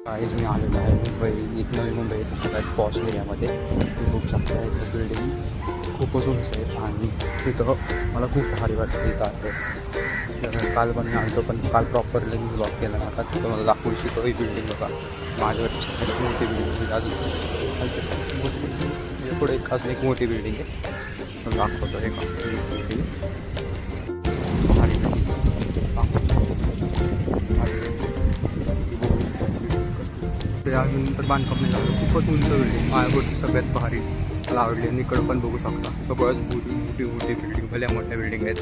काहीच मी आलेलो आहे मुंबई, एक नवी मुंबई येथे सगळ्यात पॉश एरियामध्ये. तुम्ही बघू शकता इथं बिल्डिंग खूपच उंच आहे आणि तिथं मला खूप भारी वाटतं इथं आहे. काल पण मी आलो पण काल प्रॉपरली मी ब्लॉक केला ना. आता तिथं मला दाखवू शिकतो ही बिल्डिंग बघा. माझ्यावरची सगळ्यात मोठी बिल्डिंग अजून पुढे अजून एक मोठी बिल्डिंग आहे. दाखवतो हे का बिल्डिंग भारी ते अजून तर बांधकाम नाही झालं. खूपच उंच बिल्डिंग माझ्यावरती सगळ्यात भारी लावली आणि इकडं पण बघू शकता सगळ्यात मोठी मोठी बिल्डिंग भल्या मोठ्या बिल्डिंग आहेत.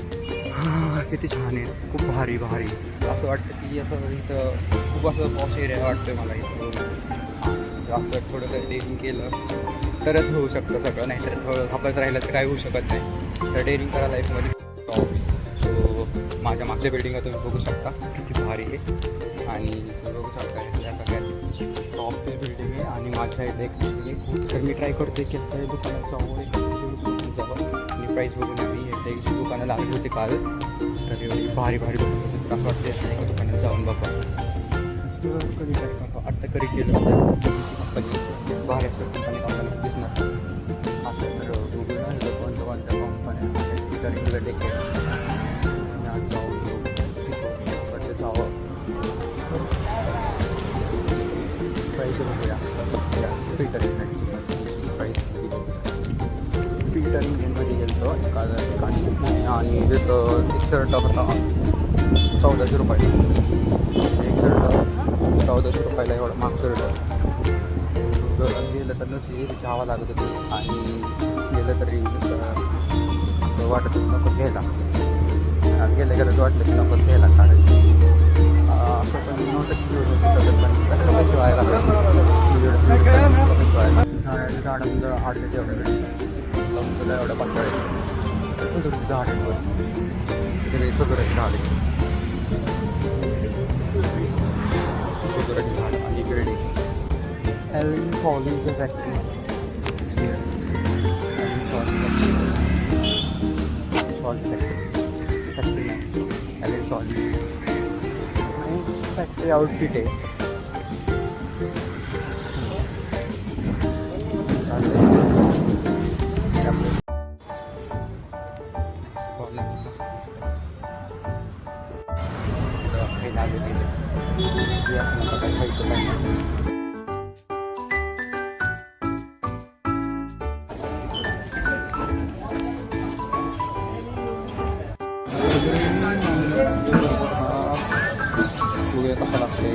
किती छान आहे, खूप भारी भारी असं वाटतं की असं इथं खूप असं पॉश एरिया वाटतं मला इथं. असं थोडंसं डेअरिंग केलं तरच होऊ शकतं सगळं, नाहीतर थोडं थांबत राहिलं तर काही होऊ शकत नाही. तर डेअरिंग करा लाईफमध्ये. सो माझ्या मागच्या बिल्डिंग तुम्ही बघू शकता किती भारी आहे आणि तुम्ही बघू शकता या सगळ्यात टॉप ते बिल्डिंग आहे आणि माझ्या साईडला एक बिल्डिंग आहे खूप. तर मी ट्राय करते की त्या दुकानाचं जावं आणि प्राईस बघून आम्ही एक दुकानं लागली होती काल. तर एवढी भारी भारी बघून असं वाटते एका दुकानात जाऊन बघा. कधी ट्राय करतो आत्ता कधी केलं तर भारी असं कंपनी दिसणार असं. तर बघून कोणत्या कोणत्या कंपन्या तर डेकेट जाऊन शिकवते जावं. प्राईस बघूया पीटर इंग्लंडची प्राईस. पीटर इंग्लंडमध्ये गेलो एका ठिकाणी आणि तिथं एक शर्ट होता 1400 रुपये. एक शर्ट 1400 रुपयाला एवढा महाग शर्ट. गेलं तर नुसती हवा लागत होती आणि गेलं तरी असं वाटत होतं नकोच घ्यायला. गेलं गेलं वाटलं की नकोच घ्यायला काढायचं असं पण नव्हतं की सगळं पण कसं पैसे व्हायला झाडं आडले तेवढं लावून तुला एवढं पातळ आहे झाडांवर सगळे खजुराची झाडे खजुराची झाडं आणि बिल्डिंग. एल्विन सॉलीचं फॅक्टरी सॉली फॅक्टरी नाही एल्विन सॉली फॅक्टरी आउटफिट आहे. कसं लागते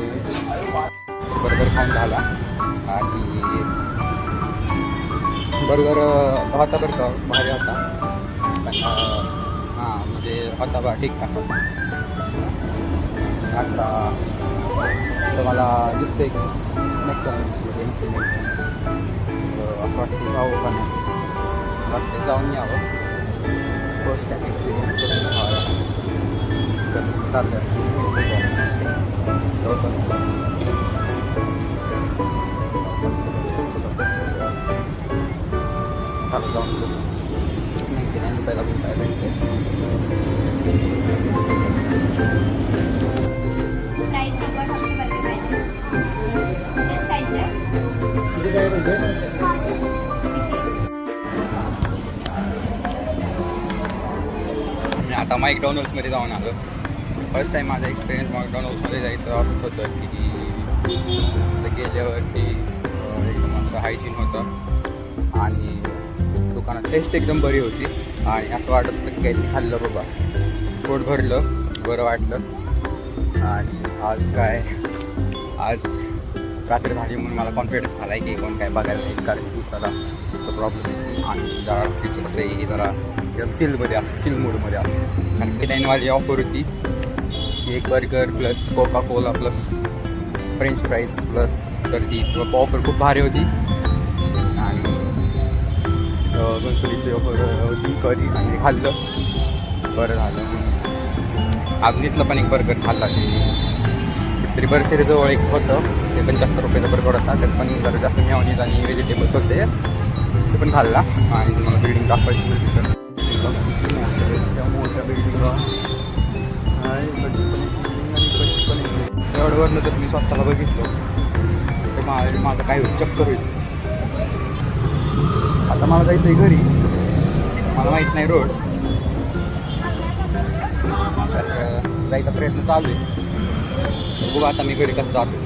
बर्गर खाऊन झाला आणि बर्गर होता बरं का भारी होता पण म्हणजे होता बा ठीक ठाक. आता मला दिसते की मॅकडॉनल्ड्समध्ये इन्सिडेंट असं वाटतं जावं का नाही वाटतं जाऊन यावं. फर्स्ट टाईम एक्सपिरियन्स करून खावं चालतं चालू जाऊन 99 रुपयाला पण काय भेटते. आता मॅकडॉनल्ड्समध्ये जाऊन आलो. फर्स्ट टाईम माझा एक्सपिरियन्स मॅकडॉनल्ड्समध्ये जायचं असंच होतं की गेल्यावरती एकदम असं हायजीन होतं आणि दुकानात टेस्ट एकदम बरी होती आणि असं वाटत होतं की काहीतरी खाल्लं बाबा, पोट भरलं, बरं वाटलं. आणि आज रात्री झाली म्हणून मला कॉन्फिडन्स आला आहे की कोण काय बघायला नाही कारण दिवसाला प्रॉब्लेम येते आणि जरा तिचं कसं आहे जरा एकदम चिलमध्ये असतं, चिल मूडमध्ये असतं. कारण की टाईमवाली ऑफर होती की एक burger plus Coca Cola plus French fries plus तर ती ऑफर खूप भारी होती आणि मंचुरीची ऑफर होती करी आणि खाल्लं बरं झालं. अजून इथलं पण एक बर्गर खाल्ला तरी बर्गर जवळ एक होतं ते 75 रुपयाचं बर्गर होता. त्यात पण जरा जास्त मेयोनीज आणि व्हेजिटेबल्स होते ते पण खाल्ला. आणि मला बिल्डिंग दाखवायची होती तर मोठ्या बिल्डिंगला एवढं वरनं तर मी स्वतःला बघितलं माझं काय होईल, चक्कर होईल. आता मला जायचं आहे घरी, मला माहीत नाही रोड, तर जायचा प्रयत्न चालू आहे. बघू आता मी घरी कसं जातो.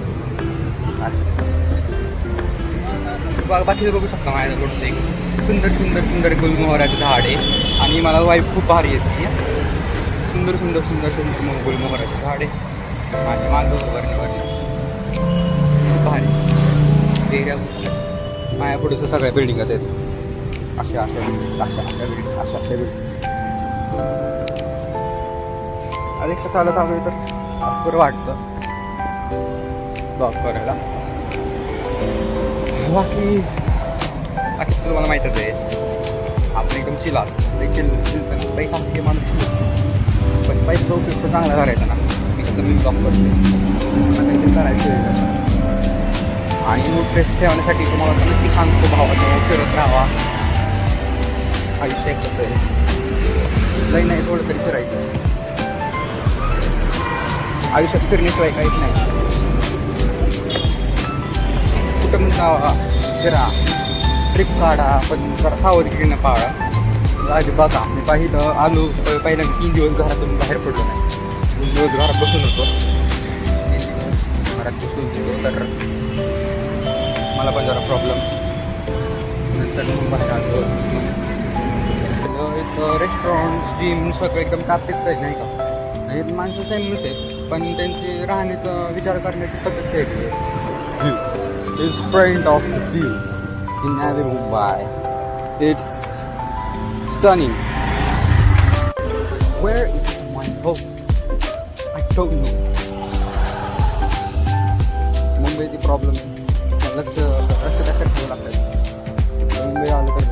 बाकीचं बघू शकता माझ्या रोडचं एक सुंदर सुंदर सुंदर गुलमोहराचं झाड आहे आणि मला वाईफ खूप भारी येते. सुंदर सुंदर सुंदर सुंदर गुलमोहराचं झाड आहे आणि माझं वरण्यावर खूप भारी एरिया. माझ्या पुढचं सगळ्या बिल्डिंगच आहेत, अशा अशा बिल्डिंग, अशा अशा बिल्डिंग, अशा अशा बिल्डिंग. आज एकटं चालत आलो तर असं बरं वाटतं ब्लॉग करायला. बाकी तुम्हाला माहीतच आहे, आपण एकदम चिल असतो, चिल पैसा हे माणूस चिल, पण पैसा उपयोग चांगला करायचा ना. मी कसं मी ब्लॉग करतो, मला काहीतरी करायचं आणि मूड फ्रेश ठेवण्यासाठी तुम्हाला असं नक्की सांगतो भावाचं फिरत राहावा. आयुष्य एकच आहे, लई नाही थोडं तरी फिरायचं. आयुष्यात फिरण्याशिवाय काहीच नाही. कुठं म्हणता फिरा, ट्रिप काढा, पण जरा सावधगिरीनं पाळा. आधी बघा, मी पाहिलं आलो पहिल्यांदा 3 दिवस घरातून बाहेर पडलो नाही. 2 दिवस घरात बसून होतो, घरात बसून होतो, तर मला पण जरा प्रॉब्लेम. नंतर मग बाहेर आलो. एक रेस्टॉरंट, जिम सगळं एकदम तात्विक आहे नाही का. हे माणसं सेमच आहेत, पण त्यांची राहण्याचा विचार करण्याची पद्धत वेगळी आहे. is front of the view in Navi Mumbai. It's stunning. Where is my home? I don't know. मुंबईची प्रॉब्लेम आहे, रस्ते लक्षात ठेवावं लागतात. मुंबई आलं तर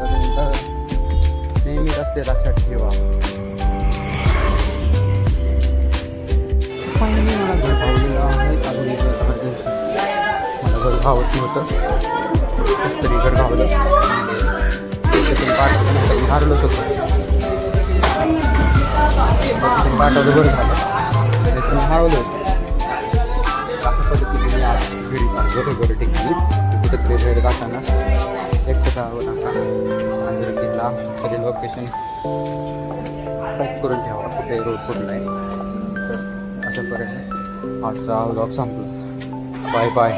नेहमी रस्ते लक्षात ठेवा. फायनली मला घर पावलेलं आहे. मला घर घावत नव्हतं, कसं तरी घर घावलं. हारलोच होतं, पाठवलं बरं झालं, त्यातून हरवलं होतं. अशा पद्धतीने मी आज घरी चालू घर टेकली कुठंतरी भेट जाताना एकटं जावं नका. आणि तिला तरी लोकेशन ट्रॅक करून ठेवा कुठे रोड कुठला आहे. तर अशा पर्यंत आजचा व्लॉग संपला. Bye bye.